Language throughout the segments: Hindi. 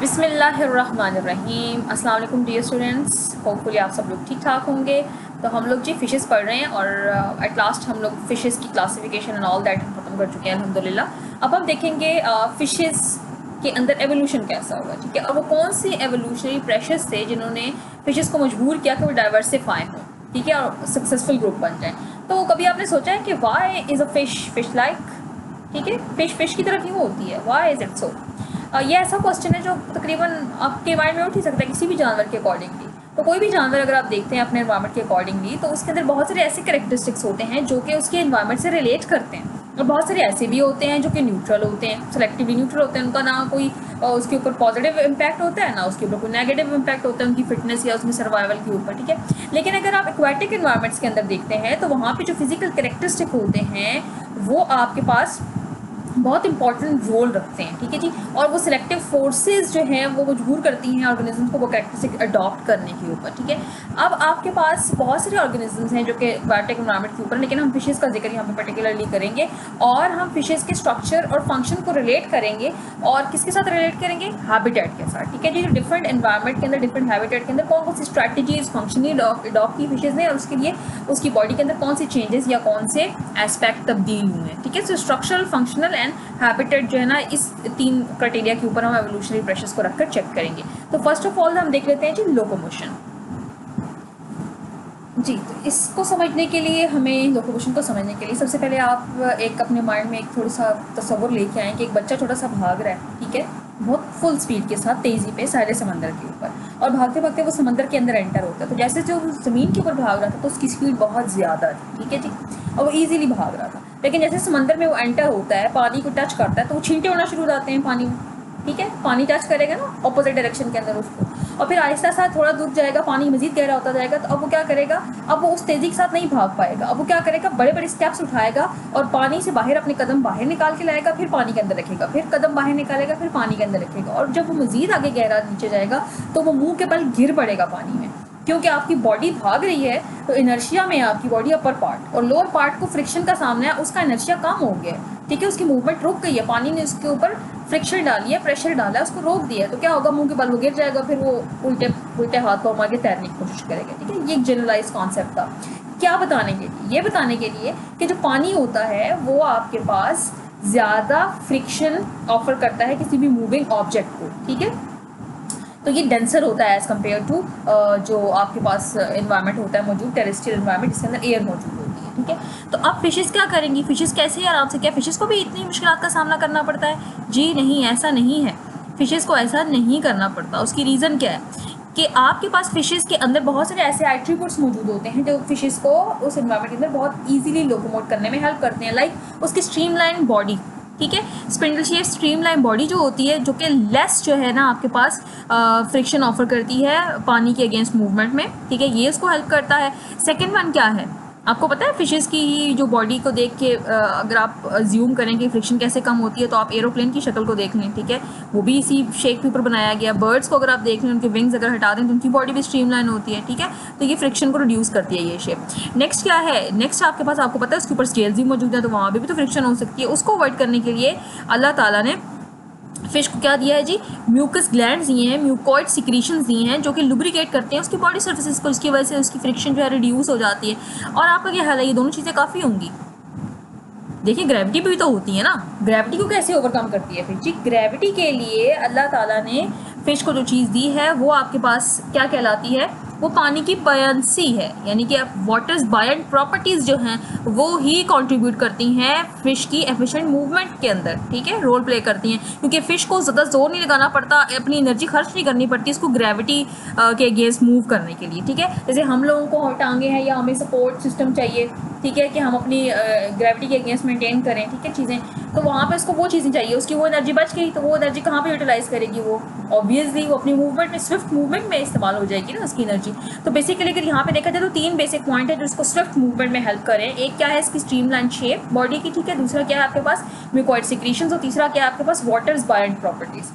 बिस्मिल्लाहिर्रहमानिर्रहीम। अस्सलाम वालेकुम डियर स्टूडेंट्स, होपफुली आप सब लोग ठीक ठाक होंगे। तो हम लोग जी फ़िशेस पढ़ रहे हैं और एट लास्ट हम लोग फ़िशेस की क्लासिफिकेशन एंड ऑल दैट हम ख़त्म कर चुके हैं अल्हम्दुलिल्लाह। अब हम देखेंगे फ़िशेस के अंदर एवोल्यूशन कैसा होगा, ठीक है। और वो कौन सी एवोल्यूशनरी प्रेशर्स थे जिन्होंने फ़िशेस को मजबूर किया कि वो डाइवर्सिफाई हों, ठीक है, और सक्सेसफुल ग्रुप बन जाएँ। तो कभी आपने सोचा है कि why is a fish like, ठीक है, फ़िश की तरह क्यों होती है, वाई इज़ इट सो। ये ऐसा क्वेश्चन है जो तकरीबन आपके माइंड में उठ ही सकता है किसी भी जानवर के अकॉर्डिंगली। तो कोई भी जानवर अगर आप देखते हैं अपने एनवायरनमेंट के अकॉर्डिंगली, तो उसके अंदर बहुत सारे ऐसे कैरेक्टरिस्टिक्स होते हैं जो कि उसके एनवायरनमेंट से रिलेट करते हैं, और बहुत सारे ऐसे भी होते हैं जो कि न्यूट्रल होते हैं, सेलेक्टिवली न्यूट्रल होते हैं। उनका ना कोई उसके ऊपर पॉजिटिव इम्पैक्ट होता है, ना उसके ऊपर कोई नेगेटिव इम्पैक्ट होता है उनकी फिटनेस या उसमें सर्वाइवल के ऊपर, ठीक है। लेकिन अगर आप एक्वाटिक एनवायरनमेंट्स के अंदर देखते हैं तो वहाँ पे जो फिजिकल कैरेक्टरिस्टिक होते हैं वो आपके पास बहुत इंपॉर्टेंट रोल रखते हैं, ठीक है जी। और वो सिलेक्टिव फोर्सेस जो हैं वो मजबूर करती हैं ऑर्गेनिज्म को वो कैरेक्टरिस्टिक अडॉप्ट करने के ऊपर, ठीक है। अब आपके पास बहुत सारे ऑर्गेनिजम्स हैं जो कि एक्वाटिक एनवायरनमेंट के ऊपर, लेकिन हम फिशेस का जिक्र यहाँ पे पर्टिकुलरली करेंगे और हम फिशेस के स्ट्रक्चर और फंक्शन को रिलेट करेंगे। और किसके साथ रिलेट करेंगे? हैबिटेट के साथ, ठीक है जी। जो डिफरेंट एनवायरनमेंट के अंदर, डिफरेंट हैबिटेट के अंदर कौन कौन सी स्ट्रैटेजीज फंक्शनली अडॉप्ट की फिशेज ने और उसके लिए उसकी बॉडी के अंदर कौन सी चेंजेस या कौन से एस्पेक्ट तब्दील हुए हैं, ठीक है। सो स्ट्रक्चरल, फंक्शनल एंड हैबिटेट जो है ना, इस 3 क्राइटेरिया के ऊपर हम एवोल्यूशनरी प्रेशर्स को रखकर चेक करेंगे। तो फर्स्ट ऑफ ऑल हम देख लेते हैं जी लोकोमोशन। जी, तो इसको समझने के लिए हमें लोकोमोशन को समझने के लिए सबसे पहले आप एक अपने माइंड में एक थोड़ा सा तस्वुर लेके आएँ कि एक बच्चा छोटा सा भाग रहा है, ठीक है, बहुत फुल स्पीड के साथ तेज़ी पे सारे समंदर के ऊपर, और भागते भागते वो समंदर के अंदर एंटर होता है। तो जैसे जो ज़मीन के ऊपर भाग रहा था तो उसकी स्पीड बहुत ज़्यादा थी, ठीक है जी, और वो ईजिली भाग रहा था। लेकिन जैसे समंदर में वो एंटर होता है, पानी को टच करता है, तो वो छींटे होना शुरू हो जाते हैं पानी में, ठीक है। पानी टच करेगा ना ऑपोजिट डायरेक्शन के अंदर उसको, और फिर आहिस्ता आहिस्ता थोड़ा दूर जाएगा, पानी मज़ीद गहरा होता जाएगा। तो अब वो क्या करेगा, अब वो उस तेज़ी के साथ नहीं भाग पाएगा। अब वो क्या करेगा, बड़े बड़े स्टेप्स उठाएगा और पानी से बाहर अपने कदम बाहर निकाल के लाएगा, फिर पानी के अंदर रखेगा, फिर कदम बाहर निकालेगा, फिर पानी के अंदर रखेगा। और जब वो मज़ीद आगे गहरा नीचे जाएगा तो वो मुँह के बल गिर पड़ेगा पानी में, क्योंकि आपकी बॉडी भाग रही है। तो इनर्शिया में आपकी बॉडी अपर पार्ट और लोअर पार्ट को फ्रिक्शन का सामना है, उसका इनर्शिया कम हो गया है, ठीक है। उसकी मूवमेंट रुक गई है, पानी ने उसके ऊपर फ्रिक्शन डाली है, प्रेशर डाला है, उसको रोक दिया है। तो क्या होगा, मुंह के बल वो गिर जाएगा, फिर वो उल्टे उल्टे हाथ पाँव मार के तैरने की कोशिश करेगा, ठीक है। ये एक जनरलाइज कॉन्सेप्ट था। क्या बताने के लिए? ये बताने के लिए कि जो पानी होता है वो आपके पास ज़्यादा फ्रिक्शन ऑफर करता है किसी भी मूविंग ऑब्जेक्ट को, ठीक है। तो ये डेंसर होता है एज़ कम्पेयर टू जो आपके पास इन्वायरमेंट होता है मौजूद, टेरेस्ट्रियल इन्वायरमेंट जिसके अंदर एयर मौजूद होती है, ठीक है। तो अब फिशेस क्या करेंगी, फिशेस कैसे आराम से, क्या फिशेस को भी इतनी मुश्किलात का सामना करना पड़ता है? जी नहीं, ऐसा नहीं है। फिशेस को ऐसा नहीं करना पड़ता। उसकी रीज़न क्या है कि आपके पास फिशेस के अंदर बहुत सारे ऐसे एट्रीब्यूट्स मौजूद होते हैं जो फिशेस को उस एनवायरनमेंट के अंदर बहुत ईजिली लोकोमोट करने में हेल्प करते हैं। लाइक उसकी स्ट्रीमलाइन बॉडी, ठीक है, स्पिंडल शेप स्ट्रीमलाइन बॉडी जो होती है, जो कि लेस जो है ना आपके पास फ्रिक्शन ऑफर करती है पानी के अगेंस्ट मूवमेंट में, ठीक है, ये उसको हेल्प करता है। सेकेंड वन क्या है, आपको पता है फिशेस की जो बॉडी को देख के अगर आप ज्यूम करें कि फ्रिक्शन कैसे कम होती है, तो आप एरोप्लेन की शक्ल को देख लें, ठीक है, वो भी इसी शेप के ऊपर बनाया गया। बर्ड्स को अगर आप देख लें, उनके विंग्स अगर हटा दें तो उनकी बॉडी भी स्ट्रीमलाइन होती है, ठीक है। तो ये फ्रिक्शन को रिड्यूस करती है ये शेप। नेक्स्ट क्या है, नेक्स्ट आपके पास, आपको पता है उसके ऊपर स्केल्स भी मौजूद है, तो वहाँ भी तो फ्रिक्शन हो सकती है। उसको अवॉइड करने के लिए अल्लाह ताला ने फिश को क्या दिया है जी, म्यूकस ग्लैंड्स दिए हैं, म्यूकोइड सिक्रीशंस दिए हैं जो कि लुब्रिकेट करते हैं उसकी बॉडी सर्फेसिस को, इसकी वजह से उसकी फ्रिक्शन जो है रिड्यूस हो जाती है। और आपका क्या हाल है, ये दोनों चीज़ें काफ़ी होंगी। देखिए ग्रेविटी भी तो होती है ना, ग्रेविटी को कैसे ओवरकम करती है फिर जी, ग्रेविटी के लिए अल्लाह ताला ने फिश को जो चीज़ दी है वो आपके पास क्या कहलाती है, वो पानी की बयांसी है, यानी कि आप वाटर्स बायंट प्रॉपर्टीज़ जो हैं वो ही कंट्रीब्यूट करती हैं फिश की एफिशिएंट मूवमेंट के अंदर, ठीक है, रोल प्ले करती हैं। क्योंकि फ़िश को ज़्यादा जोर नहीं लगाना पड़ता, अपनी एनर्जी खर्च नहीं करनी पड़ती इसको ग्रेविटी के अगेंस्ट मूव करने के लिए, ठीक है। जैसे हम लोगों को टांगे हैं या हमें सपोर्ट सिस्टम चाहिए, ठीक है, कि हम अपनी ग्रेविटी के अगेंस्ट मेंटेन करें, ठीक है, चीज़ें, तो वहाँ पे उसको वो चीज़ें चाहिए, उसकी वो एनर्जी बच गई तो वो एनर्जी कहाँ पे यूटिलाइज़ करेगी, वो ऑब्वियसली वो अपनी मूवमेंट में, स्विफ्ट मूवमेंट में इस्तेमाल हो जाएगी ना उसकी एनर्जी। तो बेसिकली अगर यहाँ पे देखा जाए तो 3 बेसिक पॉइंट है जो इसको स्विफ्ट मूवमेंट में हेल्प करें। एक क्या है, इसकी स्ट्रीमलाइन शेप बॉडी की, ठीक है, दूसरा क्या है आपके पास म्यूकोइड सिक्रीशंस, और तीसरा क्या है आपके पास वाटर्स बायंट प्रॉपर्टीज़।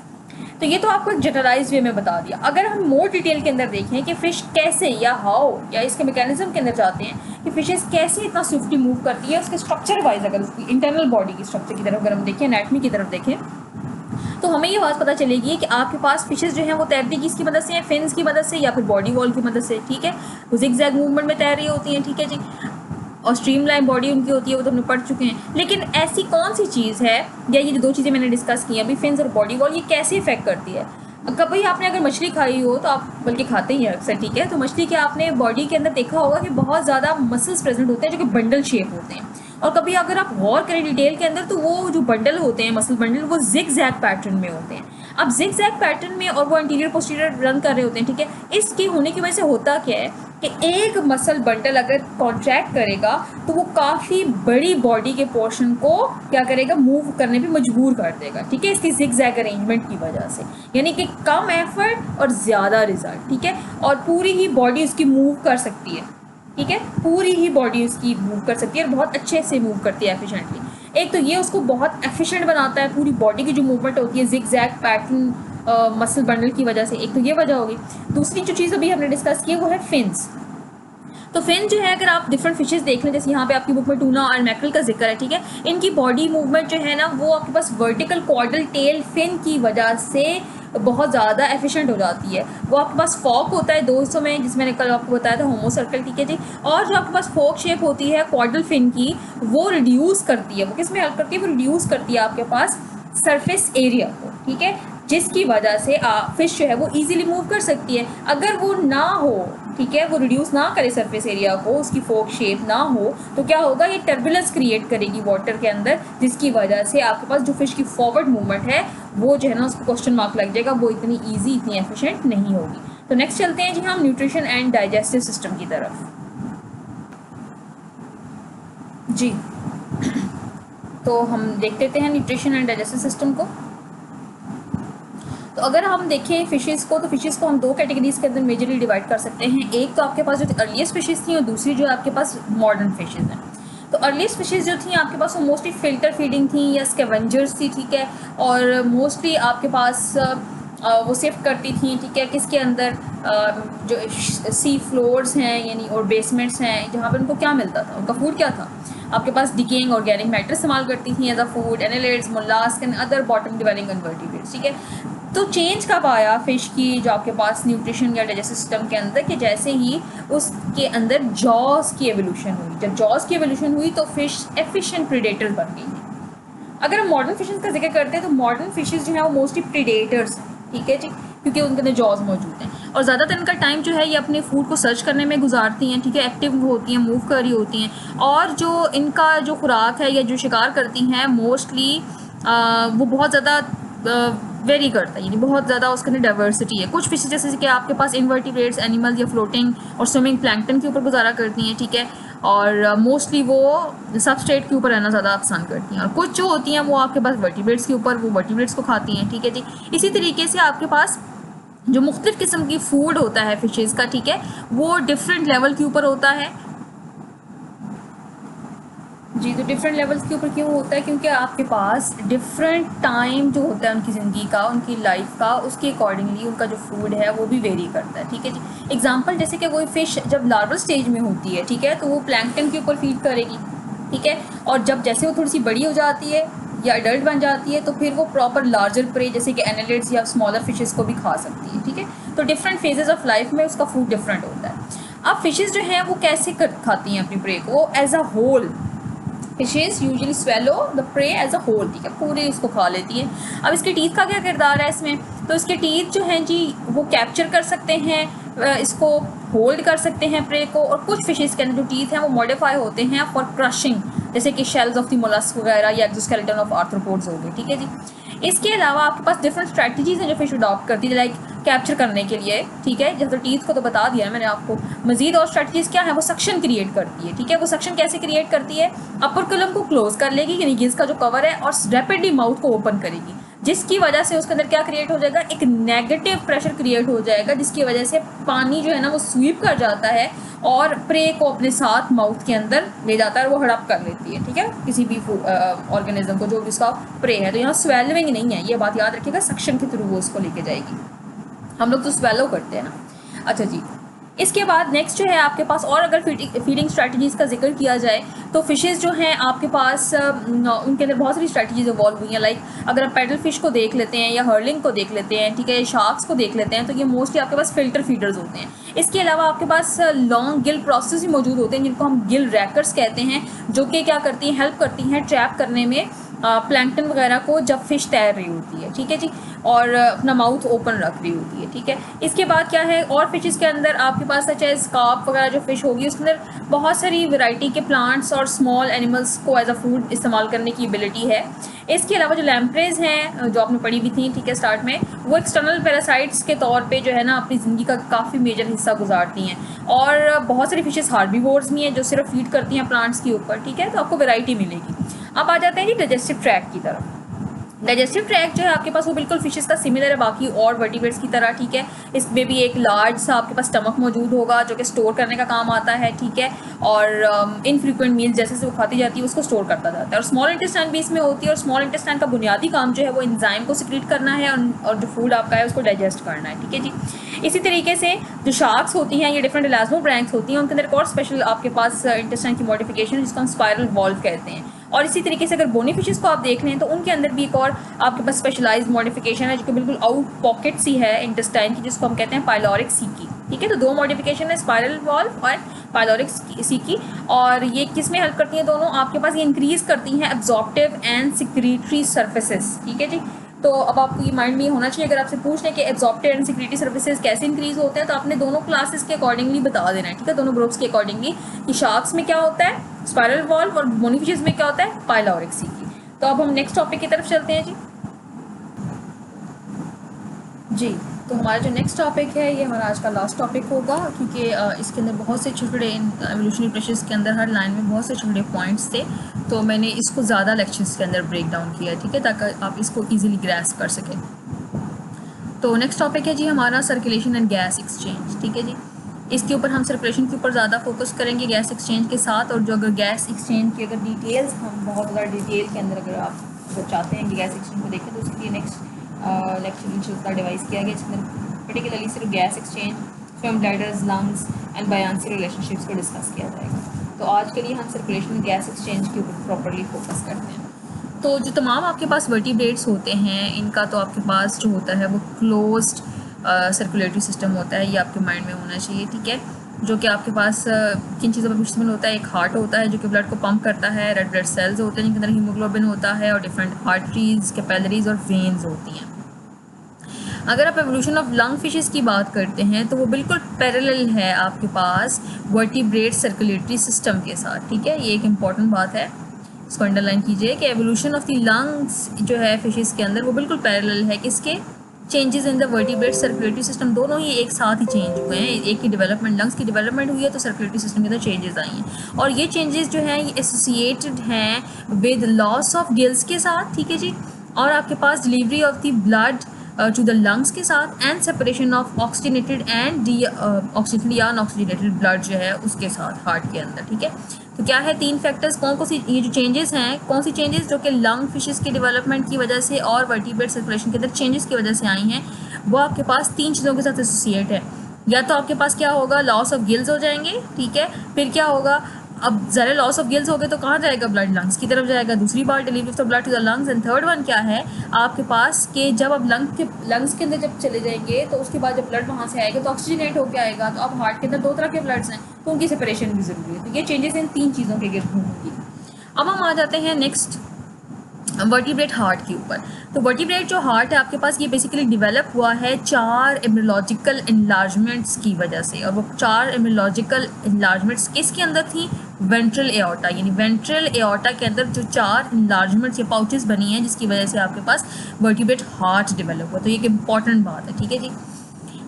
तो ये तो आपको एक जनरलाइज वे में बता दिया। अगर हम मोर डिटेल के अंदर देखें कि फ़िश कैसे या हाउ या इसके मैकेनिज्म के अंदर जाते हैं कि फ़िशेस कैसे इतना स्विफ्टली मूव करती है, उसके स्ट्रक्चर वाइज अगर उसकी इंटरनल बॉडी की स्ट्रक्चर की तरफ अगर हम देखें, एनाटमी की तरफ देखें, तो हमें ये बात पता चलेगी कि आपके पास फिशेस जो हैं वो तैरती किसकी मदद से हैं, फिन्स की मदद से या फिर बॉडी वॉल की मदद से, ठीक है। वो जिग-जैग मूवमेंट में तैर रही होती हैं, ठीक है जी, और स्ट्रीमलाइन बॉडी उनकी होती है, वो तो हमने पढ़ चुके हैं। लेकिन ऐसी कौन सी चीज़ है, या ये जो दो चीज़ें मैंने डिस्कस की अभी, फिन्स और बॉडी वॉल, ये कैसे इफेक्ट करती है। कभी आपने अगर मछली खाई हो तो आप बल्कि खाते ही हैं अक्सर, ठीक है, तो मछली के आपने बॉडी के अंदर देखा होगा कि बहुत ज़्यादा मसल्स प्रेजेंट होते हैं जो कि बंडल शेप होते हैं। और कभी अगर आप गौर करें डिटेल के अंदर तो वो जो बंडल होते हैं, मसल बंडल, वो जिग जैग पैटर्न में होते हैं। अब जिग जैग पैटर्न में, और वो इंटीरियर पोस्टीरियर रन कर रहे होते हैं, ठीक है। इसके होने की वजह से होता क्या है कि एक मसल बंडल अगर कॉन्ट्रैक्ट करेगा तो वो काफ़ी बड़ी बॉडी के पोर्शन को क्या करेगा, मूव करने पे मजबूर कर देगा, ठीक है, इसकी जिग जैग अरेंजमेंट की वजह से। यानी कि कम एफर्ट और ज़्यादा रिजल्ट, ठीक है, और पूरी ही बॉडी उसकी मूव कर सकती है, ठीक है, पूरी ही बॉडी उसकी मूव कर सकती है और बहुत अच्छे से मूव करती है एफिशिएंटली। एक तो ये उसको बहुत एफिशिएंट बनाता है, पूरी बॉडी की जो मूवमेंट होती है zig zag pattern muscle bundle की वजह से, एक तो ये वजह होगी। दूसरी जो चीज़ अभी हमने डिस्कस की है वो है फिन्स। तो फिन जो है, अगर आप डिफरेंट फिशेस देख लें, जैसे यहाँ पे आपकी बुक में टूना और मैकरल का जिक्र है, ठीक है, इनकी बॉडी मूवमेंट जो है ना वो आपके पास वर्टिकल कॉर्डल टेल फिन की वजह से बहुत ज़्यादा एफिशिएंट हो जाती है। वो आपके पास फॉक होता है दो हिस्सों में, जिसमें मैंने कल आपको बताया था, होमो सर्कल, ठीक है जी, और जो आपके पास फोक शेप होती है कॉर्डल फिन की, वो रिड्यूस करती है, वो किस में हेल्प करती है, वो रिड्यूस करती है आपके पास सरफेस एरिया को, ठीक है, जिसकी वजह से फिश जो है वो इजीली मूव कर सकती है। अगर वो ना हो, ठीक है, वो रिड्यूस ना करे सरफेस एरिया को, उसकी फोक शेप ना हो, तो क्या होगा, ये टर्बुलेंस क्रिएट करेगी वाटर के अंदर, जिसकी वजह से आपके पास जो फिश की फॉरवर्ड मूवमेंट है वो जो है ना उसको क्वेश्चन मार्क लग जाएगा, वो इतनी ईजी, इतनी एफिशिएंट नहीं होगी। तो नेक्स्ट चलते हैं जी हम न्यूट्रिशन एंड डाइजेस्टिव सिस्टम की तरफ जी। तो हम देख लेते हैं न्यूट्रिशन एंड डाइजेस्टिव सिस्टम को। तो अगर हम देखें फिशेस को, तो फिशेस को हम दो कैटेगरीज के अंदर मेजरली डिवाइड कर सकते हैं। एक तो आपके पास जो अर्लीस्ट फिशेस थी और दूसरी जो आपके पास मॉडर्न फिशेस हैं। तो अर्लीस्ट फिशेस जो थी आपके पास वो मोस्टली फिल्टर फीडिंग थी या स्कैवेंजर्स थी, ठीक है, और मोस्टली आपके पास वो शिफ्ट करती थी, ठीक है, किसके अंदर, जो सी फ्लोर्स हैं यानी और बेसमेंट्स हैं, जहाँ पर उनको क्या मिलता था, उनका फूड क्या था, आपके पास डिकेइंग ऑर्गेनिक मैटर इस्तेमाल करती थी as a food, annelids, molluscs and other bottom dwelling invertebrates, ठीक है। तो चेंज कब आया फ़िश की जो आपके पास न्यूट्रिशन या डाइजेस्टिव सिस्टम के अंदर, कि जैसे ही उसके अंदर जॉस की एवोल्यूशन हुई। जब जॉस की एवोल्यूशन हुई तो फ़िश एफिशिएंट प्रीडेटर्स बन गई हैं। अगर हम मॉडर्न फिशेस का जिक्र करते हैं तो मॉडर्न फिशेस जो है वो मोस्टली प्रीडेटर्स हैं, ठीक है जी, क्योंकि उनके अंदर जॉज मौजूद हैं और ज़्यादातर इनका टाइम जो है ये अपने फूड को सर्च करने में गुजारती हैं, ठीक है, एक्टिव होती हैं, मूव कर रही होती हैं। और जो इनका जो खुराक है या जो शिकार करती हैं मोस्टली वो बहुत ज़्यादा वेरी करता है, यानी बहुत ज़्यादा उसके अंदर डाइवर्सिटी है। कुछ फिशेज जैसे कि आपके पास इनवर्टिब्रेट्स एनिमल या फ्लोटिंग और स्विमिंग प्लैंकटन के ऊपर गुजारा करती हैं, ठीक है, और मोस्टली वो सबस्ट्रेट के ऊपर रहना ज़्यादा पसंद करती हैं। और कुछ जो होती हैं वो आपके पास वर्टिब्रेट्स के ऊपर, वो वर्टिब्रेट्स को खाती हैं, ठीक है जी। इसी तरीके से आपके पास जो मुख्तलिफ़ किस्म की फूड होता है फिशेज़ का, ठीक है, वो डिफरेंट लेवल के ऊपर होता है जी। तो डिफरेंट लेवल्स के ऊपर क्यों होता है, क्योंकि आपके पास डिफरेंट टाइम जो होता है उनकी ज़िंदगी का, उनकी लाइफ का, उसके अकॉर्डिंगली उनका जो फूड है वो भी वेरी करता है, ठीक है जी। एग्जांपल जैसे कि कोई फ़िश जब लार्वल स्टेज में होती है, ठीक है, तो वो प्लैंकटन के ऊपर फीड करेगी, ठीक है, और जब जैसे वो थोड़ी सी बड़ी हो जाती है या अडल्ट बन जाती है तो फिर वो प्रॉपर लार्जर प्रे जैसे कि एनालिड्स या स्मॉलर फिशेस को भी खा सकती है, ठीक है। तो डिफरेंट फेजेस ऑफ लाइफ में उसका फूड डिफरेंट होता है। अब फिशेस जो हैं वो कैसे खाती हैं अपनी प्रे को, as a whole. Fishes usually swallow the prey as a whole, ठीक है, पूरे इसको खा लेती हैं। अब इसके टीथ का क्या किरदार है इसमें, तो इसके टीथ जो हैं जी वो कैप्चर कर सकते हैं, इसको होल्ड कर सकते हैं प्रे को। और कुछ फिशेस के अंदर जो टीथ हैं वो मॉडिफाई होते हैं फॉर क्रशिंग, जैसे कि शेल्स ऑफ द मोलस्क वगैरह या एक्सोस्केलेटन ऑफ आर्थ्रोपोड्स हो गए, ठीक है जी। इसके अलावा आपके पास डिफरेंट स्ट्रैटेजीज हैं जो फिश अडॉप्ट करती है, लाइक कैप्चर करने के लिए, ठीक है, जैसे टीथ को तो बता दिया है मैंने आपको। मजीद और स्ट्रैटेजीज क्या है, वो सक्शन क्रिएट करती है, ठीक है। वो सक्शन कैसे क्रिएट करती है, अपर कलम को क्लोज कर लेगी यानी गिल्स का जो कवर है, और रैपिडली माउथ को ओपन करेगी, जिसकी वजह से उसके अंदर क्या क्रिएट हो जाएगा, एक नेगेटिव प्रेशर क्रिएट हो जाएगा, जिसकी वजह से पानी जो है ना वो स्वीप कर जाता है और प्रे को अपने साथ माउथ के अंदर ले जाता है और वो हड़प कर लेती है, ठीक है, किसी भी ऑर्गेनिज्म को जो भी उसका प्रे है। तो यहाँ स्वेलविंग नहीं है, ये बात याद रखिएगा, सक्शन के थ्रू वो उसको लेके जाएगी। हम लोग तो स्वेलो करते हैं ना। अच्छा जी, इसके बाद नेक्स्ट जो है आपके पास, और अगर फीडिंग स्ट्रैटेजीज़ का जिक्र किया जाए तो फिशेज़ जो हैं आपके पास उनके अंदर बहुत सारी स्ट्रैटेजीज़ इवॉल्व हुई हैं। लाइक अगर आप पैडल फिश को देख लेते हैं या हर्लिंग को देख लेते हैं, ठीक है, शार्क्स को देख लेते हैं, तो ये मोस्टली आपके पास फिल्टर फीडर्स होते हैं। इसके अलावा आपके पास लॉन्ग गिल प्रोसेस भी मौजूद होते हैं जिनको हम गिल रैकर्स कहते हैं, जो कि क्या करती हैं, हेल्प करती हैं ट्रैप करने में प्लैंकटन वगैरह को जब फिश तैर रही होती है, ठीक है जी, और अपना माउथ ओपन रख रही होती है, ठीक है। इसके बाद क्या है, और फिशेस के अंदर आपके पास सच एज कार्प वगैरह जो फिश होगी उसके अंदर बहुत सारी वैरायटी के प्लांट्स और स्मॉल एनिमल्स को एज अ फूड इस्तेमाल करने की एबिलिटी है। इसके अलावा जो लैम्प्रेज हैं जो आपने पढ़ी भी थी, ठीक है, स्टार्ट में, वो एक्सटर्नल पैरासाइट्स के तौर पे जो है ना अपनी ज़िंदगी का काफ़ी मेजर हिस्सा गुजारती हैं। और बहुत सारी फिशेस हार्बीवोर्स भी हैं जो सिर्फ फीड करती हैं प्लांट्स के ऊपर, ठीक है, तो आपको वैरायटी मिलेगी। अब आ जाते हैं जी डाइजेस्टिव ट्रैक की तरफ। डाइजेस्टिव ट्रैक जो है आपके पास वो बिल्कुल फिशेस का सिमिलर है बाकी और वर्टिब्रेट्स की तरह, ठीक है। इसमें भी एक लार्ज सा आपके पास स्टमक मौजूद होगा जो कि स्टोर करने का काम आता है, ठीक है, और इनफ्रीक्वेंट मील्स जैसे से वो खाती जाती है उसको स्टोर करता जाता है। और स्मॉल इंटेस्टाइन भी इसमें होती है, और स्मॉल इंटेस्टाइन का बुनियादी काम जो है वो एंजाइम को सिक्रीट करना है और जो फूड आपका है उसको डाइजेस्ट करना है, ठीक है जी। इसी तरीके से जो शार्क्स होती हैं ये डिफरेंट इलास्मोब्रैंक्स होती हैं, उनके अंदर एक और स्पेशल आपके पास इंटेस्टाइन की मॉडिफिकेशन जिसको हम स्पाइरल वॉल्व कहते हैं। और इसी तरीके से अगर बोनी फिशेस को आप देख लें तो उनके अंदर भी एक और आपके पास स्पेशलाइज्ड मॉडिफिकेशन है जो कि बिल्कुल आउट पॉकेट सी है इंटेस्टाइन की, जिसको हम कहते हैं पाइलोरिक सीकी, ठीक है। तो दो मॉडिफिकेशन है, स्पाइरल वॉल्व और पाइलोरिक सीकी, और ये किस में हेल्प करती हैं दोनों, आपके पास ये इंक्रीज करती हैं एब्जॉर्प्टिव एंड सिक्रीटरी सर्फेसेस, ठीक है जी। तो अब आपको ये माइंड में होना चाहिए, अगर आपसे पूछ लें कि एब्जॉर्प्टिव एंड सिक्रीटरी सर्विसेज कैसे इंक्रीज होते हैं तो आपने दोनों क्लासेस के अकॉर्डिंगली बता देना है, ठीक है, दोनों ग्रुप्स के अकॉर्डिंगली कि शार्क्स में क्या होता है स्पाइरल वॉल्व और बोनी फिशेस में क्या होता है पाइलोरिक सीकी। तो अब हम नेक्स्ट टॉपिक की तरफ चलते हैं जी। तो हमारा जो नेक्स्ट टॉपिक है ये हमारा आज का लास्ट टॉपिक होगा, क्योंकि इसके अंदर बहुत से छोटे एवोल्यूशनरी प्रोसेस के अंदर हर लाइन में बहुत से छोटे पॉइंट्स थे, तो मैंने इसको ज़्यादा लेक्चर्स के अंदर ब्रेक डाउन किया, ठीक है, ताकि आप इसको ईजिली ग्रैस्प कर सकें। तो नेक्स्ट टॉपिक है जी हमारा सर्कुलेशन एंड गैस एक्सचेंज, ठीक है जी। इसके ऊपर हम सर्कुलेशन के ऊपर ज़्यादा फोकस करेंगे गैस एक्सचेंज के साथ, और जो अगर गैस एक्सचेंज की अगर डिटेल्स हम बहुत ज़्यादा डिटेल के अंदर अगर आप चाहते हैं कि गैस एक्सचेंज को देखें तो उसके लिए नेक्स्ट लेक्चर इंशाल्लाह डिवाइस किया गया, जिसमें पर्टिकुलरली सिर्फ gas exchange, swim bladders, lungs and buoyancy relationships को डिस्कस किया जाएगा। तो आज के लिए हम सर्कुलेशन गैस एक्सचेंज के ऊपर प्रॉपर्ली फोकस करते हैं। तो जो तमाम आपके पास वर्टिब्रेट्स होते हैं इनका तो आपके पास जो होता है वो क्लोज्ड सर्कुलेटरी सिस्टम होता है, ये आपके माइंड में होना चाहिए, ठीक है, जो कि आपके पास किन चीज़ों पर मुश्तमिल होता है। एक हार्ट होता है जो कि ब्लड को पंप करता है, रेड ब्लड सेल्स होते हैं जिनके अंदर हीमोग्लोबिन होता है, और डिफरेंट आर्टरीज, कैपिलरीज और वेन्स होती हैं। अगर आप एवोल्यूशन ऑफ लंग फिशेस की बात करते हैं तो वो बिल्कुल पैरेलल है आपके पास वर्टिब्रेट सर्कुलेटरी सिस्टम के साथ, ठीक है, ये एक इम्पॉर्टेंट बात है, इसको अंडरलाइन कीजिए कि एवोल्यूशन ऑफ द लंग्स जो है फिशेस के अंदर वो बिल्कुल पैरेलल है किसके, changes in the vertebrate circulatory system, दोनों ही एक साथ ही चेंज हुए हैं। एक की डेवलपमेंट लंग्स की डेवलपमेंट हुई है तो सर्कुलेटरी सिस्टम के अंदर चेंजेस आई हैं, और ये चेंजेस जो हैं ये एसोसिएटेड हैं विद लॉस ऑफ गिल्स के साथ, ठीक है जी, और आपके पास delivery of the blood to the lungs के साथ, and separation of oxygenated and deoxygenated या अनऑक्सीजनेटेड ब्लड जो है उसके साथ हार्ट के अंदर, ठीक है। तो क्या है तीन फैक्टर्स, कौन कौन सी ये जो चेंजेस हैं, कौन सी चेंजेस जो कि लंग फिशेस की डेवलपमेंट की वजह से और वर्टिब्रेट सर्कुलेशन के अंदर चेंजेस की वजह से आई हैं, वो आपके पास तीन चीज़ों के साथ एसोसिएट है। या तो आपके पास क्या होगा, लॉस ऑफ गिल्स हो जाएंगे, ठीक है, फिर क्या होगा, अब ज़रा लॉस ऑफ गिल्स हो गए तो कहाँ जाएगा, ब्लड लंग्स की तरफ जाएगा, दूसरी बार delivery of blood to the lungs, and third one क्या है आपके पास कि जब अब लंग्स के अंदर जब चले जाएंगे तो उसके बाद जब ब्लड वहाँ से आएगा तो ऑक्सीजनेट होकर आएगा, तो अब हार्ट के अंदर दो तरह के ब्लड्स हैं तो उनकी सेपरेशन भी ज़रूरी है। तो ये चेंजेस इन तीन चीज़ों के गिर्द होंगी। अब हम आ जाते हैं नेक्स्ट वर्टिब्रेट हार्ट के ऊपर। तो वर्टिब्रेट जो हार्ट है आपके पास ये बेसिकली डेवलप हुआ है 4 एम्ब्रियोलॉजिकल इनलार्जमेंट्स की वजह से, और वो 4 एम्ब्रियोलॉजिकल इनलार्जमेंट्स किसके अंदर थी, वेंट्रल एओर्टा, यानी वेंट्रल एओर्टा के अंदर जो 4 इनलार्जमेंट्स या पाउचेस बनी हैं जिसकी वजह से आपके पास वर्टिब्रेट हार्ट डेवलप हुआ। तो ये एक इंपॉर्टेंट बात है, ठीक है जी,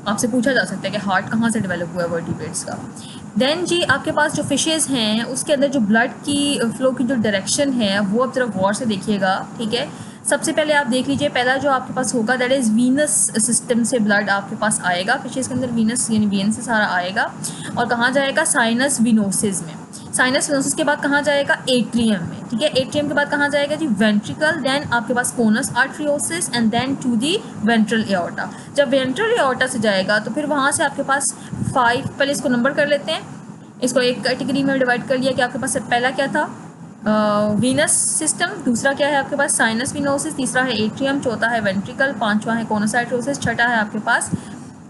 आपसे पूछा जा सकता है कि हार्ट कहाँ से डेवलप हुआ है वर्टिब्रेट्स का। देन जी आपके पास जो फिशेज़ हैं उसके अंदर जो ब्लड की फ्लो की जो डायरेक्शन है वो आप ज़रा गौर से देखिएगा, ठीक है। सबसे पहले आप देख लीजिए, पहला जो आपके पास होगा दैट इज़ वीनस सिस्टम से ब्लड आपके पास आएगा, फिशेज़ के अंदर वीनस यानी वेन से सारा आएगा, और कहाँ जाएगा, साइनस विनोसिस में, साइनस विनोसिस के बाद कहाँ जाएगा, एट्रियम में, ठीक है, एट्रियम के बाद कहाँ जाएगा जी, वेंट्रिकल, देन आपके पास conus arteriosus, and then to the ventral aorta. जब वेंट्रल एओर्टा से जाएगा तो फिर वहाँ से आपके पास 5, पहले इसको नंबर कर लेते हैं। इसको एक कैटेगरी में डिवाइड कर लिया कि आपके पास पहला क्या था, वीनस सिस्टम, दूसरा क्या है आपके पास साइनस विनोसिस, तीसरा है एट्रियम, चौथा है वेंट्रिकल, पांचवा है कोनोसाइटोसिस, छठा है आपके पास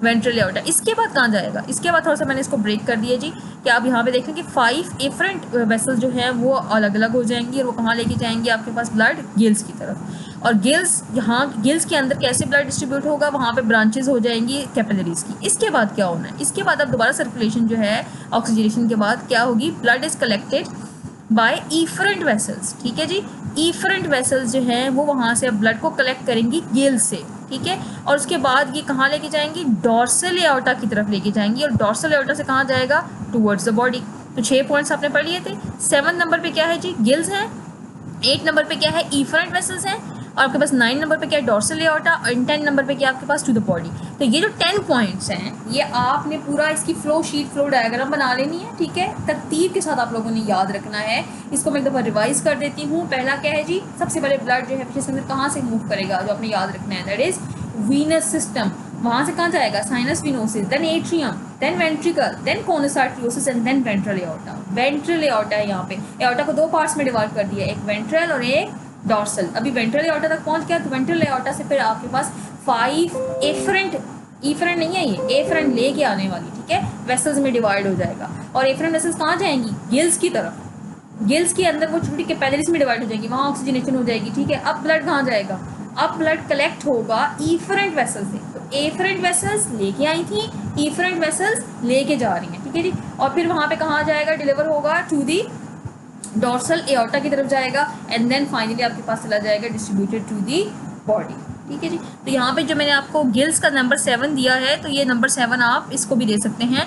वेंट्रल एओर्टा। इसके बाद कहाँ जाएगा, इसके बाद थोड़ा सा मैंने इसको ब्रेक कर दिया जी कि आप यहाँ पे देखें कि 5 डिफरेंट वेसल्स जो हैं वो अलग अलग हो जाएंगी और वो कहाँ लेके जाएंगे आपके पास ब्लड गिल्स की तरफ। और गिल्स, यहाँ गिल्स के अंदर कैसे ब्लड डिस्ट्रीब्यूट होगा, वहाँ पे ब्रांचेस हो जाएंगी कैपिलरीज की। इसके बाद क्या होना है, इसके बाद अब दोबारा सर्कुलेशन जो है ऑक्सीजनेशन के बाद क्या होगी, blood is collected by efferent vessels. ठीक है जी, इफरेंट वेसल्स जो हैं वो वहाँ से अब ब्लड को कलेक्ट करेंगी गिल्स से। ठीक है, और उसके बाद ये कहाँ लेके जाएंगी, डॉर्सल एओर्टा की तरफ लेके जाएंगी और डॉर्सल एओर्टा से कहाँ जाएगा, टुवर्ड्स द बॉडी। तो 6 पॉइंट्स आपने पढ़ लिए थे। 7 नंबर पे क्या है जी, गिल्स हैं। 8 नंबर पे क्या है, इफरेंट वेसल्स हैं। और आपके पास 9 नंबर पे क्या है, डॉर्सल एओर्टा। और 10 नंबर पे क्या आपके पास, टू द बॉडी। तो ये जो 10 पॉइंट्स हैं ये आपने पूरा इसकी फ्लो शीट, फ्लो डायग्राम बना लेनी है। ठीक है, तरतीब के साथ आप लोगों ने याद रखना है। इसको मैं एक दफ़ा रिवाइज कर देती हूँ। पहला क्या है जी, सबसे पहले ब्लड जो है फिर इसके अंदर कहाँ से मूव करेगा, जो आपने याद रखना है, दैट इज वीनस सिस्टम। वहाँ से कहाँ जाएगा, sinus venosus, then atrium, then ventricle, then conus arteriosus and then ventral aorta. Ventral aorta है यहाँ पे। एओर्टा को 2 पार्ट्स में डिवाइड कर दिया, एक वेंट्रल और एक डॉर्सल। अभी वेंट्रल एओर्टा तक पहुँच गया तो वेंट्रल एओर्टा से फिर आपके पास 5 एफरेंट नहीं है, ये एफरेंट लेके आने वाली, ठीक है, वेसल्स में डिवाइड हो जाएगा। और एफरेंट वेसल्स कहाँ जाएंगी, गिल्स की तरफ। गिल्स के अंदर वो छोटी कैपिलरीज में डिवाइड हो जाएगी, वहाँ ऑक्सीजनेशन हो जाएगी। ठीक है, अब ब्लड कहाँ जाएगा, अब ब्लड कलेक्ट होगा इफरेंट वेसल्स से। तो एफरेंट वेसल्स लेके आई थी, इफरेंट वेसल्स लेके जा रही हैं। ठीक है जी, और फिर वहाँ पे कहाँ जाएगा, डिलीवर होगा टू दी डॉर्सल एओर्टा की तरफ जाएगा एंड देन फाइनली आपके पास चला जाएगा डिस्ट्रीब्यूटेड टू दी बॉडी। ठीक है जी, तो यहाँ पे जो मैंने आपको गिल्स का नंबर 7 दिया है, तो ये नंबर 7 आप इसको भी दे सकते हैं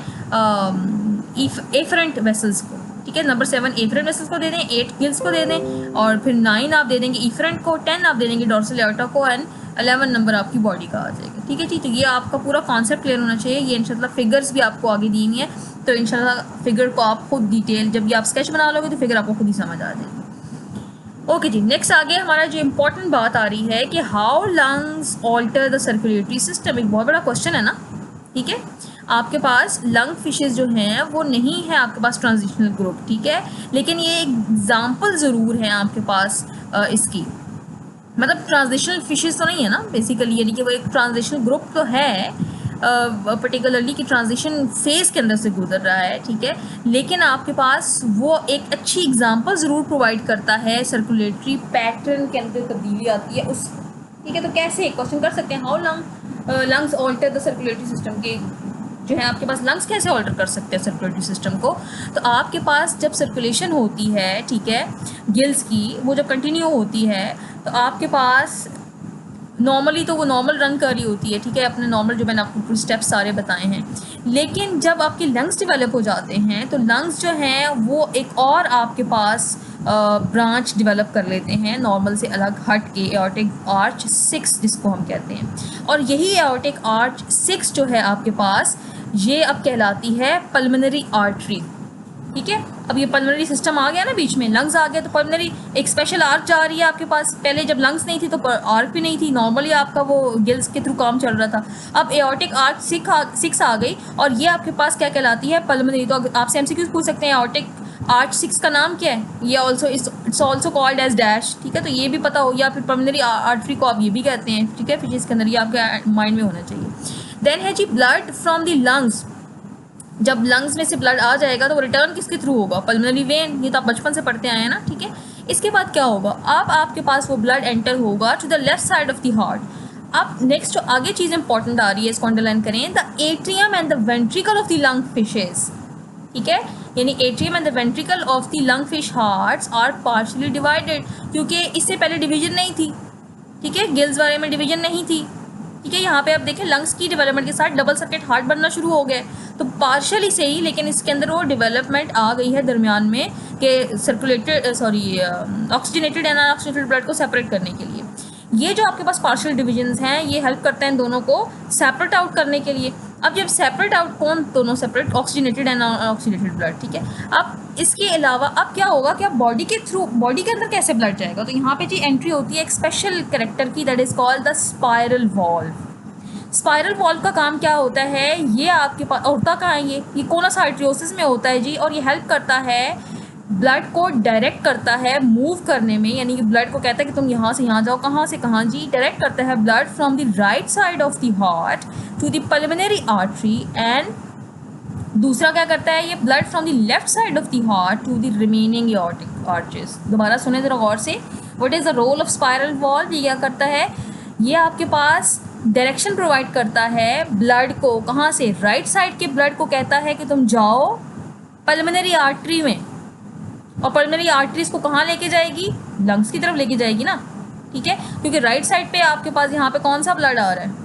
एफरेंट वेसल्स को। ठीक है, नंबर 7 एफरेंट वेसल्स को दे दें, 8 गिल्स को दे दें, और फिर 9 आप दे देंगे इफरेंट को, 10 आप दे देंगे डॉर्सल एओर्टा को, एंड 11 नंबर आपकी बॉडी का आ जाएगा। ठीक है जी, तो ये आपका पूरा कॉन्सेप्ट क्लियर होना चाहिए। ये इंशाल्लाह फिगर्स भी आपको आगे दी है, तो इंशाल्लाह फिगर को आप खुद डिटेल, जब ये आप स्केच बना लोगे तो फिगर आपको खुद ही समझ आ जाएगी। ओके जी, नेक्स्ट आगे हमारा जो इम्पोर्टेंट बात आ रही है कि how lungs alter the circulatory system. एक बहुत बड़ा क्वेश्चन है ना। ठीक है, आपके पास लंग फिशेस जो हैं वो नहीं है आपके पास ट्रांजिशनल ग्रुप। ठीक है, लेकिन ये एग्जाम्पल ज़रूर है आपके पास इसकी, मतलब ट्रांजिशनल फिशेस तो नहीं है ना बेसिकली, यानी कि वो एक ट्रांजिशनल ग्रुप तो है पर्टिकुलरली कि ट्रांजिशन फेज के अंदर से गुजर रहा है। ठीक है, लेकिन आपके पास वो एक अच्छी एग्जांपल ज़रूर प्रोवाइड करता है, सर्कुलेटरी पैटर्न के अंदर तब्दीली आती है उस। ठीक है, तो कैसे क्वेश्चन कर सकते हैं, how lungs alter the circulatory system के जो है आपके पास लंग्स कैसे ऑल्टर कर सकते हैं सर्कुलेटरी सिस्टम को। तो आपके पास जब सर्कुलेशन होती है, ठीक है, गिल्स की, वो जब कंटिन्यू होती है तो आपके पास नॉर्मली तो वो नॉर्मल रन कर रही होती है। ठीक है, अपने नॉर्मल जो मैंने आपको स्टेप्स सारे बताए हैं, लेकिन जब आपके लंग्स डेवलप हो जाते हैं तो लंग्स जो हैं वो एक और आपके पास ब्रांच डेवलप कर लेते हैं नॉर्मल से अलग हट के, एओर्टिक आर्च 6 जिसको हम कहते हैं। और यही एओर्टिक आर्च 6 जो है आपके पास, ये अब कहलाती है पल्मोनरी आर्टरी। ठीक है, अब ये पल्मोनरी सिस्टम आ गया ना बीच में, लंग्स आ गया तो पल्मोनरी एक स्पेशल आर्क जा रही है आपके पास। पहले जब लंग्स नहीं थी तो आर्क भी नहीं थी, नॉर्मली आपका वो गिल्स के थ्रू काम चल रहा था। अब एओर्टिक आर्क 6 आ गई और ये आपके पास क्या कहलाती है, पल्मोनरी। तो आपसे एमसीक्यूज पूछ सकते हैं एओर्टिक आर्च 6 का नाम क्या है, ये also it's also called as dash. ठीक है, तो ये भी पता हो, या फिर पल्मोनरी आर्टरी को आप ये भी कहते हैं। ठीक है, फिजिक्स के अंदर ये आपके माइंड में होना चाहिए। देन है जी ब्लड फ्रॉम द लंग्स। जब लंग्स में से ब्लड आ जाएगा तो वो रिटर्न किसके थ्रू होगा, पल्मोनरी वेन। ये तो आप बचपन से पढ़ते आए हैं ना। ठीक है, इसके बाद क्या होगा, अब आपके पास वो ब्लड एंटर होगा to the left side of the heart. अब नेक्स्ट जो आगे चीज़ इंपॉर्टेंट आ रही है, इसको अंडरलाइन करें, the atrium and the ventricle of the lung fishes. ठीक है, यानी atrium and the ventricle of the lung fish hearts are partially divided, क्योंकि इससे पहले डिवीजन नहीं थी। ठीक है, गिल्स वाले में डिवीजन नहीं थी। ठीक है, यहाँ पे आप देखें लंग्स की डेवलपमेंट के साथ डबल सर्किट हार्ट बनना शुरू हो गए, तो पार्शियली से ही, लेकिन इसके अंदर वो डेवलपमेंट आ गई है दरमियान में कि सर्कुलेटेड ऑक्सीजनेटेड एंड अनऑक्सीजनेटेड ब्लड को सेपरेट करने के लिए। ये जो आपके पास पार्शियल डिविजन्स हैं ये हेल्प करते हैं दोनों को सेपरेट आउट करने के लिए। अब जब सेपरेट आउट, कौन दोनों सेपरेट, ऑक्सीजनेटेड एंड अनऑक्सीजनेटेड ब्लड। ठीक है, अब इसके अलावा अब क्या होगा कि अब बॉडी के थ्रू, बॉडी के अंदर कैसे ब्लड जाएगा, तो यहाँ पे जी एंट्री होती है एक स्पेशल कैरेक्टर की, that is called the spiral valve. Spiral valve का काम क्या होता है, ये आपके पास होता कहाँ है, ये कोनस आर्टरियोसिस में होता है जी, और ये हेल्प करता है ब्लड को डायरेक्ट करता है मूव करने में, यानी कि ब्लड को कहता है कि तुम यहाँ से यहाँ जाओ, कहाँ से कहाँ जी, डायरेक्ट करता है blood from the right side of the heart to the pulmonary artery, and दूसरा क्या करता है, ये blood from the left side of the heart to the remaining aortic arches. दोबारा सुने जरा गौर से, what is the role of spiral valve, ये क्या करता है, ये आपके पास डायरेक्शन प्रोवाइड करता है ब्लड को, कहाँ से, राइट साइड के ब्लड को कहता है कि तुम जाओ पल्मोनरी आर्टरी में, और पल्मोनरी आर्टरीज को कहाँ लेके जाएगी, लंग्स की तरफ लेके जाएगी ना, ठीक है, क्योंकि राइट साइड पे आपके पास यहाँ पे कौन सा ब्लड आ रहा है,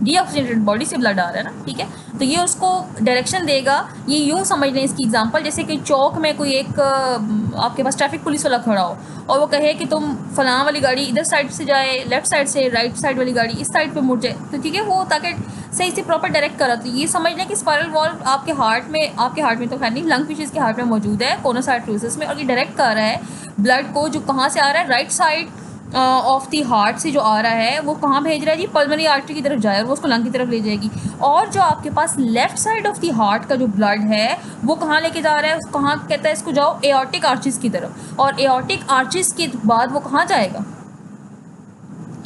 डीऑक्सीजनेटेड बॉडी से ब्लड आ रहा है ना, ठीक है, तो ये उसको डायरेक्शन देगा। ये यूँ समझ लें इसकी एग्जांपल, जैसे कि चौक में कोई एक आपके पास ट्रैफिक पुलिस वाला खड़ा हो और वो कहे कि तुम फलां वाली गाड़ी इधर साइड से जाए, लेफ्ट साइड से, राइट साइड वाली गाड़ी इस साइड पे मुड़ जाए, तो ठीक है, वो ताकि सही से प्रॉपर डायरेक्ट करा। तो ये समझ लें कि स्पाइरल वॉल्व आपके हार्ट में तो खैर नहीं, लंग फिशेस के हार्ट में मौजूद है, कोनस आर्टरियोसिस में, और ये डायरेक्ट कर रहा है ब्लड को, जो कहाँ से आ रहा है, right side of the heart से जो आ रहा है वो कहाँ भेज रहा है जी, पल्मोनरी आर्टरी की तरफ जाए और वो उसको लंग की तरफ ले जाएगी। और जो आपके पास left side of the heart का जो ब्लड है वो कहाँ लेके जा रहा है, कहाँ कहता है इसको जाओ एओर्टिक आर्चिस की तरफ, और एओर्टिक आर्चिस के बाद वो कहाँ जाएगा,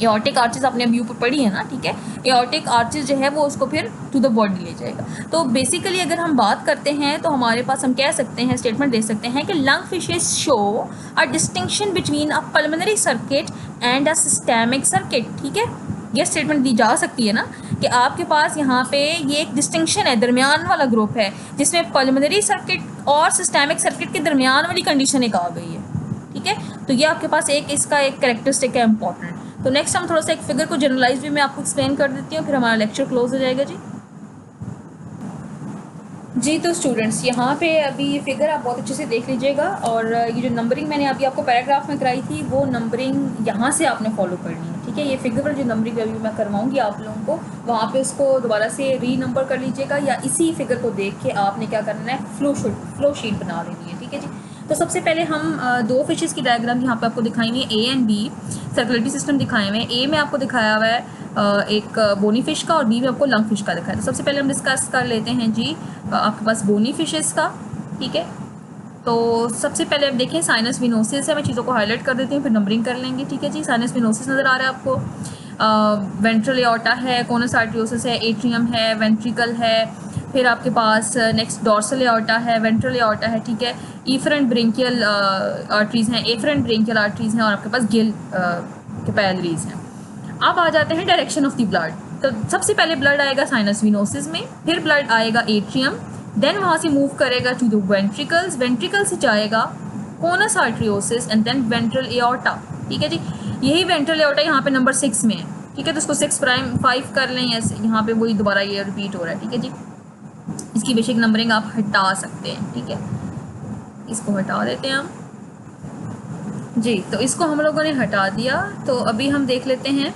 एओर्टिक आर्चिस आपने अभी ऊपर पढ़ी है ना, ठीक है, एओर्टिक आर्चिस जो है वो उसको फिर टू द बॉडी ले जाएगा। तो बेसिकली अगर हम बात करते हैं तो हमारे पास हम कह सकते हैं, स्टेटमेंट दे सकते हैं कि lung fishes show a distinction between a pulmonary circuit and a systemic circuit, ठीक है, ये स्टेटमेंट दी जा सकती है ना कि आपके पास यहाँ पे ये एक डिस्टिंक्शन है, दरमियान वाला ग्रुप है जिसमें पल्मोनरी सर्किट और सिस्टेमिक सर्किट के दरमियान वाली कंडीशन एक आ गई है, ठीक है, तो ये आपके पास एक इसका एक कैरेक्टरिस्टिक है इंपॉर्टेंट। तो नेक्स्ट हम थोड़ा सा एक फिगर को जनरलाइज भी मैं आपको एक्सप्लेन कर देती हूँ, फिर हमारा लेक्चर क्लोज हो जाएगा जी। तो स्टूडेंट्स यहाँ पे अभी ये फिगर आप बहुत अच्छे से देख लीजिएगा, और ये जो नंबरिंग मैंने अभी आपको पैराग्राफ में कराई थी वो नंबरिंग यहाँ से आपने फॉलो करनी है, ठीक है, ये फिगर पर जो नंबरिंग अभी मैं करवाऊँगी आप लोगों को, वहाँ पे उसको दोबारा से री नंबर कर लीजिएगा, या इसी फिगर को देख के आपने क्या करना है, फ्लो शीट बना लेनी है, ठीक है जी। तो सबसे पहले हम दो फिशेस की डायग्राम यहाँ पे आपको दिखाई हुई है, A and B, circulatory system दिखाए हुए हैं। ए में आपको दिखाया हुआ है एक बोनी फिश का, और बी में आपको लंग फिश का दिखाया है। तो सबसे पहले हम डिस्कस कर लेते हैं जी आपके पास बोनी फिशेस का, ठीक है। तो सबसे पहले आप देखें साइनस विनोसिस है, मैं चीज़ों को हाईलाइट कर देती हूँ फिर नंबरिंग कर लेंगे, ठीक है जी। साइनस विनोसिस नज़र आ रहा है आपको, वेंट्रल एओर्टा है, कोनस आर्टरियोसिस है, एट्रियम है, वेंट्रिकल है, फिर आपके पास नेक्स्ट डॉर्सल एओर्टा है, वेंट्रल एओर्टा है, ठीक है, इफरेंट ब्रेंकियल आर्टरीज हैं, एफरेंट ब्रेंकियल आर्टरीज हैं, और आपके पास गिल कैपिलरीज हैं। अब आ जाते हैं डायरेक्शन ऑफ द ब्लड। तो सबसे पहले ब्लड आएगा साइनस विनोसिस में, फिर ब्लड आएगा एट्रियम, देन वहाँ से मूव करेगा टू द वेंट्रिकल्स, वेंट्रिकल से जाएगा conus arteriosus, and then ventral aorta, ठीक है जी। यही वेंट्रल एओर्टा यहाँ पे नंबर 6 में है, ठीक है, तो इसको 6'5 कर लें, यहाँ पे वही दोबारा ये रिपीट हो रहा है, ठीक है जी। इसकी बेसिक नंबरिंग आप हटा सकते हैं, ठीक है, इसको हटा देते हैं हम जी। तो इसको हम लोगों ने हटा दिया, तो अभी हम देख लेते हैं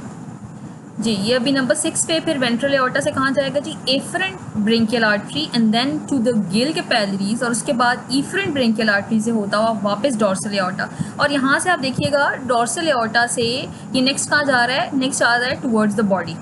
जी, ये अभी नंबर 6 पे, फिर वेंट्रल एओर्टा से कहाँ जाएगा जी, efferent branchial artery, and then to the gill capillaries, और उसके बाद इफरेंट ब्रेंकियल आर्टरी से होता हुआ वापस डॉर्सल एओर्टा। और यहाँ से आप देखिएगा डॉर्सल एओर्टा से ये नेक्स्ट कहाँ जा रहा है, नेक्स्ट आ रहा है टुवर्ड्स द बॉडी,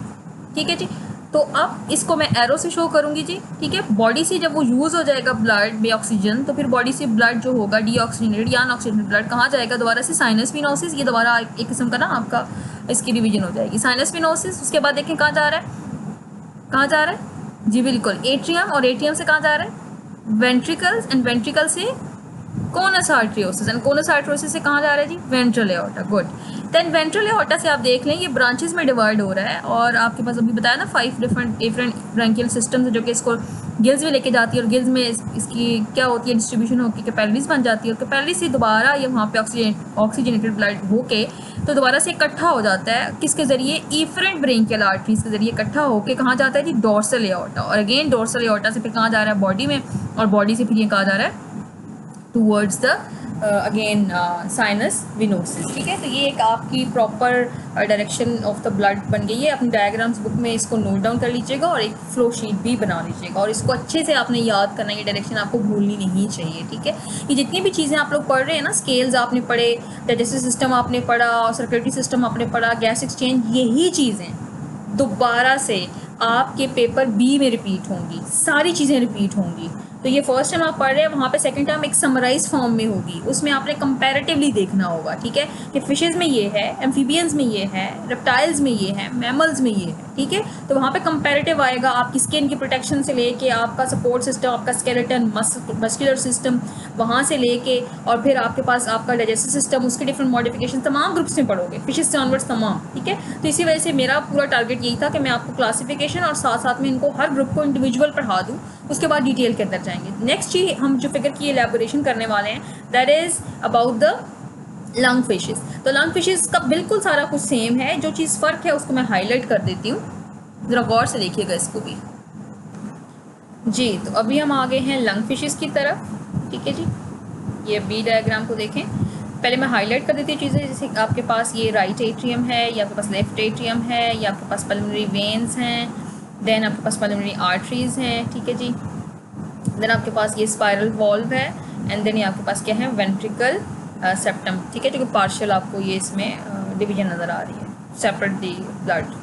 ठीक है जी। तो अब इसको मैं एरो से शो करूँगी जी, ठीक है। बॉडी से जब वो यूज़ हो जाएगा ब्लड में ऑक्सीजन, तो फिर बॉडी से ब्लड जो होगा डीऑक्सीजनेटेड या अनऑक्सीजनेटेड ब्लड कहाँ जाएगा, दोबारा से साइनस विनोसिस, ये दोबारा एक किस्म का ना आपका इसकी डिवीजन हो जाएगी, साइनस विनोसिस। उसके बाद देखें कहाँ जा रहा है, कहाँ जा रहा है जी, बिल्कुल एट्रियम, और एट्रियम से कहाँ जा रहा है, वेंट्रिकल्स, एंड वेंट्रिकल से conus arteriosus, and conus arteriosus से कहाँ जा रहा है जी, ventral aorta, good. Then ventral aorta से आप देख लें ये ब्रांचेस में डिवाइड हो रहा है, और आपके पास अभी बताया ना 5 डिफरेंट एफरेंट ब्रैंकियल सिस्टम्स है जो कि इसको गिल्स में लेके जाती है, और गिल्स में इसकी क्या होती है, डिस्ट्रीब्यूशन होकर कैपिलरीज बन जाती है, और कैपिलरीज से दोबारा ये वहाँ पे ऑक्सीजनेटेड ब्लड होके तो दोबारा से इकट्ठा हो जाता है, किसके ज़रिए, इफरेंट ब्रेंकियल आर्टरीज के ज़रिए इकट्ठा होकर कहाँ जाता है जी, डॉर्सल एओर्टा, और अगेन डॉर्सल एओर्टा से फिर कहाँ जा रहा है, बॉडी में, और बॉडी से फिर ये कहाँ जा रहा है, towards the again sinus venosus, ठीक है। तो ये एक आपकी proper direction of the blood बन गई है। अपनी डायग्राम्स बुक में इसको नोट डाउन कर लीजिएगा, और एक फ्लो शीट भी बना लीजिएगा, और इसको अच्छे से आपने याद करना है, ये डायरेक्शन आपको भूलनी नहीं चाहिए, ठीक है। ये जितनी भी चीज़ें आप लोग पढ़ रहे हैं ना, स्केल्स आपने पढ़े, डाइजेस्टिव सिस्टम आपने पढ़ा, सर्कुलेटरी सिस्टम आपने पढ़ा, गैस एक्सचेंज, यही चीज़ें दोबारा से आपके पेपर बी में रिपीट होंगी, सारी चीज़ें रिपीट होंगी। तो ये फर्स्ट टाइम आप पढ़ रहे हैं, वहाँ पे सेकंड टाइम एक समराइज फॉर्म में होगी, उसमें आपने कंपैरेटिवली देखना होगा, ठीक है, कि फिशेस में ये है, एम्फीबियंस में ये है, रेप्टाइल्स में ये है, मैमल्स में ये है, ठीक है। तो वहाँ पे कंपैरेटिव आएगा, आपकी स्किन की प्रोटेक्शन से लेके आपका सपोर्ट सिस्टम, आपका स्केलेटन, मस्कुलर सिस्टम, वहाँ से लेके और फिर आपके पास आपका डाइजेस्टिव सिस्टम, उसके डिफरेंट मॉडिफिकेशन तमाम ग्रुप्स में पढ़ोगे, फिशेस से ऑनवर्ड्स तमाम, ठीक है। तो इसी वजह से मेरा पूरा टारगेट यही था कि मैं आपको क्लासिफिकेशन और साथ साथ में इनको हर ग्रुप को इंडिविजुअल पढ़ा दूँ, उसके बाद डिटेल के अंदर जाएंगे। नेक्स्ट चीज़ हम जो फिगर की एलैबोरेशन करने वाले हैं, that is about the lung fishes. तो लंग फिशेस का बिल्कुल सारा कुछ सेम है, जो चीज़ फ़र्क है उसको मैं हाईलाइट कर देती हूँ, ज़रा गौर से देखिएगा इसको भी जी। तो अभी हम आ गए हैं लंग फिशेस की तरफ, ठीक है जी। ये बी डायग्राम को देखें, पहले मैं हाईलाइट कर देती हूँ चीज़ें, जैसे आपके पास ये राइट एट्रियम है, या आपके पास लेफ्ट एट्रियम है, या आपके पास पल्मोनरी वेन्स हैं, देन आपके पास पल्मोनरी आर्टरीज़ हैं, ठीक है जी। देन आपके पास ये स्पायरल वॉल्व है, एंड देन ये आपके पास क्या है, वेंट्रिकल सेप्टम, ठीक है, जो कि पार्शियल आपको ये इसमें डिवीजन नज़र आ रही है, सेपरेट दी ब्लड।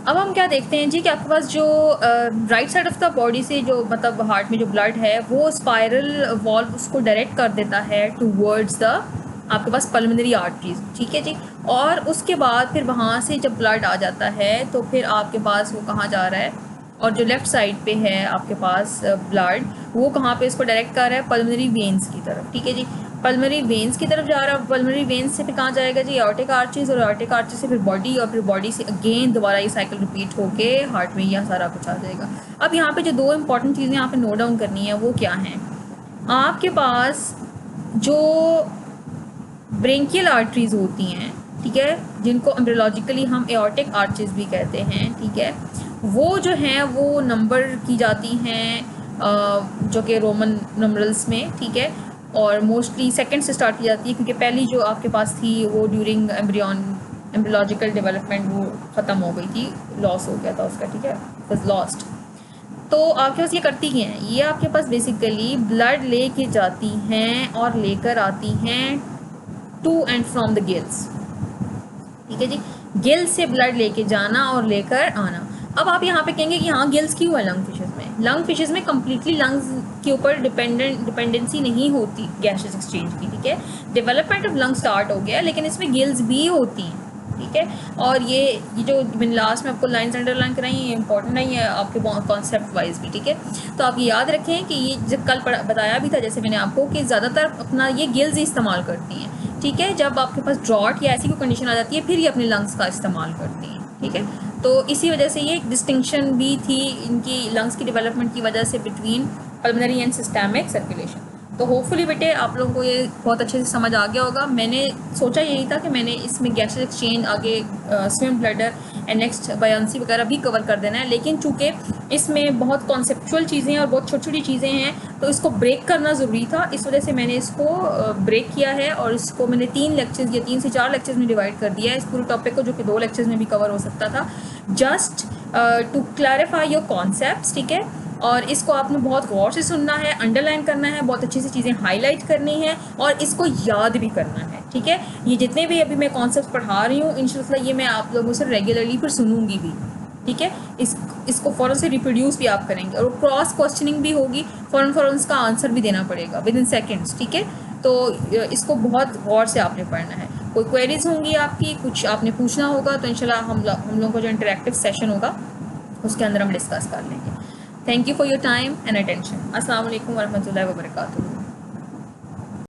अब हम क्या देखते हैं जी कि आपके पास जो right side of the body से जो मतलब हार्ट में जो ब्लड है वो स्पाइरल वॉल्व उसको डायरेक्ट कर देता है टूवर्ड्स द आपके पास पल्मोनरी आर्टरीज, ठीक है जी। और उसके बाद फिर वहाँ से जब ब्लड आ जाता है तो फिर आपके पास वो कहाँ जा रहा है, और जो लेफ़्ट साइड पे है आपके पास ब्लड, वो कहाँ पे इसको डायरेक्ट कर रहा है, पल्मोनरी वेन्स की तरफ, ठीक है जी। पल्मोनरी वेन्स की तरफ जा रहा है, पल्मोनरी वेन्स से फिर कहाँ जाएगा जी, एओर्टिक आर्चेस, और एओर्टिक आर्चेस से फिर बॉडी, और फिर बॉडी से अगेन दोबारा ये साइकिल रिपीट होके हार्ट में यह सारा कुछ आ जाएगा। अब यहाँ पे जो दो इंपॉर्टेंट चीज़ें यहाँ पे नोट डाउन करनी है वो क्या हैं, आपके पास जो ब्रेंकियल आर्टरीज होती हैं, ठीक है, जिनको एम्ब्रियोलॉजिकली हम एओर्टिक आर्चेस भी कहते हैं, ठीक है, वो जो हैं वो नंबर की जाती हैं जो कि रोमन नंबरल्स में, ठीक है, और मोस्टली सेकंड से स्टार्ट की जाती है, क्योंकि पहली जो आपके पास थी वो ड्यूरिंग एम्ब्रियोलॉजिकल डेवलपमेंट वो ख़त्म हो गई थी, लॉस हो गया था उसका, ठीक है, वाज लॉस्ट। तो आपके पास ये करती हैं, ये आपके पास बेसिकली ब्लड ले के जाती हैं और लेकर आती हैं to and from the gills, ठीक है जी। गिल्स से ब्लड लेके जाना और लेकर आना। अब आप यहाँ पे कहेंगे कि हाँ गिल्स क्यों है लंग फिशेस में, लंग फिशेस में कम्प्लीटली लंग्स के ऊपर डिपेंडेंसी नहीं होती गैसेस एक्सचेंज की, ठीक है। डेवलपमेंट ऑफ लंग स्टार्ट हो गया, लेकिन इसमें गिल्स भी होती हैं, ठीक है। और ये जो मैंने लास्ट में आपको लाइन्स अंडरलाइन कराई ये इंपॉर्टेंट नहीं है आपके कॉन्सेप्ट वाइज भी, ठीक है। तो आप ये याद रखें कि ये जब कल बताया भी था जैसे मैंने आपको कि ज़्यादातर अपना ये गिल्स ही इस्तेमाल करती हैं, ठीक है। जब आपके पास ड्रॉट या ऐसी कोई कंडीशन आ जाती है फिर ये अपने लंग्स का इस्तेमाल करती हैं, ठीक है। तो इसी वजह से ये एक डिस्टिंक्शन भी थी इनकी लंग्स की डेवलपमेंट की वजह से between pulmonary and systemic circulation. तो होपफुली बेटे आप लोगों को ये बहुत अच्छे से समझ आ गया होगा। मैंने सोचा यही था कि मैंने इसमें गैसेस एक्सचेंज आगे swim bladder and next buoyancy वगैरह भी कवर कर देना है, लेकिन चूँकि इसमें बहुत कॉन्सेप्चुअल चीज़ें और बहुत छोटी छोटी चीज़ें हैं तो इसको ब्रेक करना ज़रूरी था, इस वजह से मैंने इसको ब्रेक किया है और इसको मैंने 3 लेक्चर्स या 3 से 4 लेक्चर्स में डिवाइड कर दिया है इस पूरे टॉपिक को, जो कि 2 लेक्चर्स में भी कवर हो सकता था, just to clarify your concepts, ठीक है। और इसको आपने बहुत गौर से सुनना है, अंडरलाइन करना है, बहुत अच्छी सी चीज़ें हाईलाइट करनी है और इसको याद भी करना है, ठीक है। ये जितने भी अभी मैं कॉन्सेप्ट पढ़ा रही हूँ इंशाल्लाह ये मैं आप लोगों से रेगुलरली फिर सुनूंगी भी, ठीक है। इसको फ़ौरन से रिप्रोड्यूस भी आप करेंगे और क्रॉस क्वेश्चनिंग भी होगी, फ़ौरन उसका आंसर भी देना पड़ेगा विद इन सेकेंड्स, ठीक है। तो इसको बहुत गौर से आपने पढ़ना है। कोई क्वेरीज होंगी आपकी, कुछ आपने पूछना होगा तो इंशाल्लाह हम लोगों का जो इंटरेक्टिव सेशन होगा उसके अंदर हम डिस्कस कर लेंगे। Thank you for your time and attention. Assalamu alaikum warahmatullahi wabarakatuh.